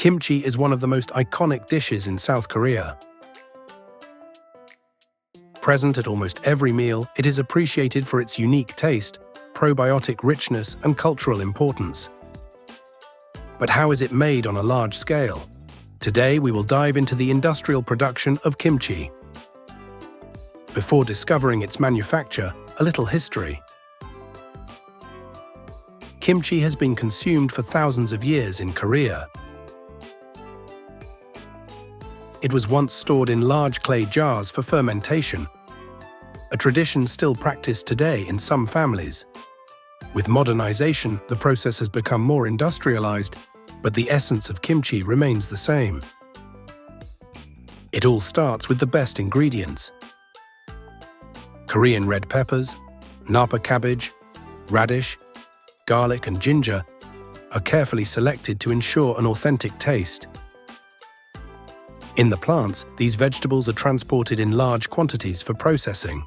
Kimchi is one of the most iconic dishes in South Korea. Present at almost every meal, it is appreciated for its unique taste, probiotic richness, and cultural importance. But how is it made on a large scale? Today, we will dive into the industrial production of kimchi. Before discovering its manufacture, a little history. Kimchi has been consumed for thousands of years in Korea. It was once stored in large clay jars for fermentation, a tradition still practiced today in some families. With modernization, the process has become more industrialized, but the essence of kimchi remains the same. It all starts with the best ingredients. Korean red peppers, Napa cabbage, radish, garlic and ginger are carefully selected to ensure an authentic taste. In the plants, these vegetables are transported in large quantities for processing.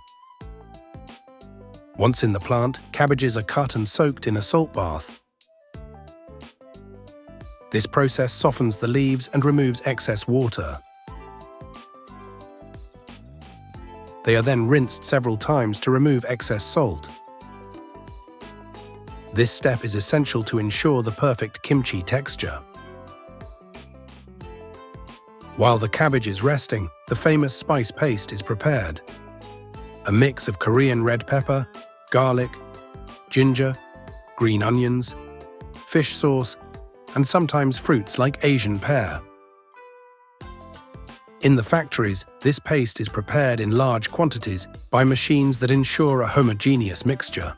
Once in the plant, cabbages are cut and soaked in a salt bath. This process softens the leaves and removes excess water. They are then rinsed several times to remove excess salt. This step is essential to ensure the perfect kimchi texture. While the cabbage is resting, the famous spice paste is prepared. A mix of Korean red pepper, garlic, ginger, green onions, fish sauce, and sometimes fruits like Asian pear. In the factories, this paste is prepared in large quantities by machines that ensure a homogeneous mixture.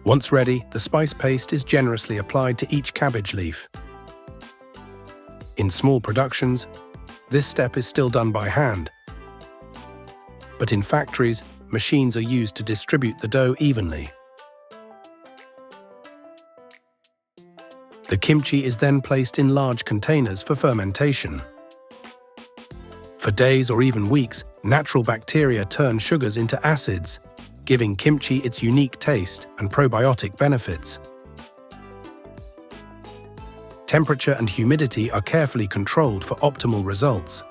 Once ready, the spice paste is generously applied to each cabbage leaf. In small productions, this step is still done by hand. But in factories, machines are used to distribute the dough evenly. The kimchi is then placed in large containers for fermentation. For days or even weeks, natural bacteria turn sugars into acids, giving kimchi its unique taste and probiotic benefits. Temperature and humidity are carefully controlled for optimal results.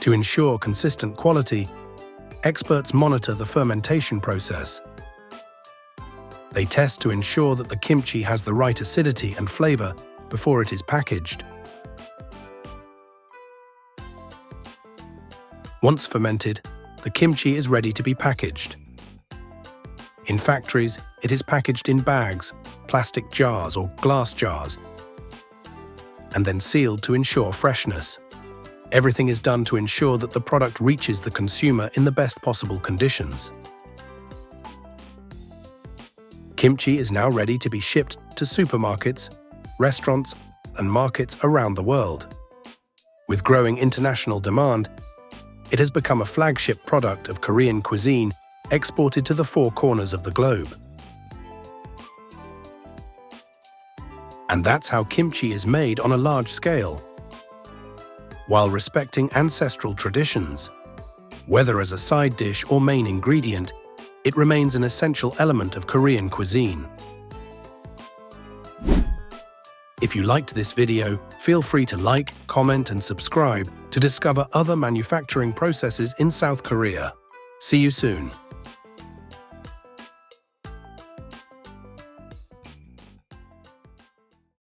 To ensure consistent quality, experts monitor the fermentation process. They test to ensure that the kimchi has the right acidity and flavor before it is packaged. Once fermented, the kimchi is ready to be packaged. In factories, it is packaged in bags, plastic jars or glass jars, and then sealed to ensure freshness. Everything is done to ensure that the product reaches the consumer in the best possible conditions. Kimchi is now ready to be shipped to supermarkets, restaurants, and markets around the world. With growing international demand, it has become a flagship product of Korean cuisine exported to the four corners of the globe. And that's how kimchi is made on a large scale, while respecting ancestral traditions. Whether as a side dish or main ingredient, it remains an essential element of Korean cuisine. If you liked this video, feel free to like, comment, and subscribe to discover other manufacturing processes in South Korea. See you soon.